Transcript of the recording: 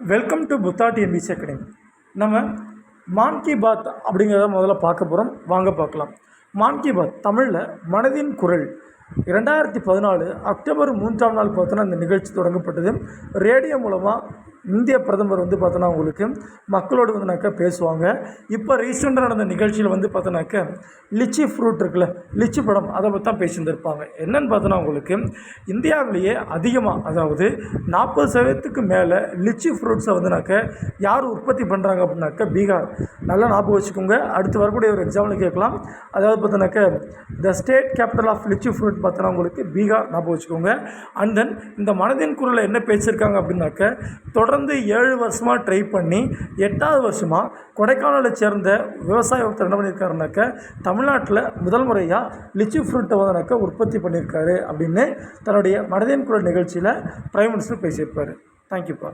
Welcome to Buddha TNPSC academy. நம்ம மான் கி பாத் அப்படிங்கிறத முதல்ல பார்க்க போகிறோம். வாங்க பார்க்கலாம். மான் கி பாத் தமிழில் மனதின் குரல். 2014 அக்டோபர் 3ஆம் நாள் பார்த்தோன்னா இந்த நிகழ்ச்சி தொடங்கப்பட்டது. ரேடியோ மூலமாக இந்திய பிரதமர் பார்த்தோன்னா உங்களுக்கு மக்களோடு பேசுவாங்க. இப்போ ரீசெண்டாக நடந்த நிகழ்ச்சியில் பார்த்தோன்னாக்க லிச்சி ஃப்ரூட் இருக்குல்ல, லிச்சி படம், அதை பற்றி தான் பேசியிருந்திருப்பாங்க. என்னென்னு பார்த்தோன்னா உங்களுக்கு இந்தியாவிலேயே அதிகமாக, அதாவது 40% மேலே லிச்சி ஃப்ரூட்ஸை யார் உற்பத்தி பண்ணுறாங்க அப்படின்னாக்க பீகார். நல்லா ஞாபகம் வச்சுக்கோங்க. அடுத்து வரக்கூடிய ஒரு எக்ஸாம்பிள் கேட்கலாம். அதாவது பார்த்தோன்னாக்க the state capital of litchi fruit பார்த்தோன்னா உங்களுக்கு பீகார் ஞாபகம் வச்சுக்கோங்க. அண்ட் தென் இந்த மனதின் குரலில் என்ன பேசியிருக்காங்க அப்படின்னாக்க தொடர்ந்து 7 வருஷமாக ட்ரை பண்ணி 8வது வருஷமாக கொடைக்கானலை சேர்ந்த விவசாய ஒருத்தர் என்ன பண்ணியிருக்காருனாக்க தமிழ்நாட்டில் முதல் முறையாக லிச்சி ஃப்ரூட்டை உற்பத்தி பண்ணியிருக்காரு அப்படின்னு தன்னுடைய மனதின் குரல் நிகழ்ச்சியில் பிரைம் மினிஸ்டர் பேசியிருப்பார். தேங்க்யூப்பா.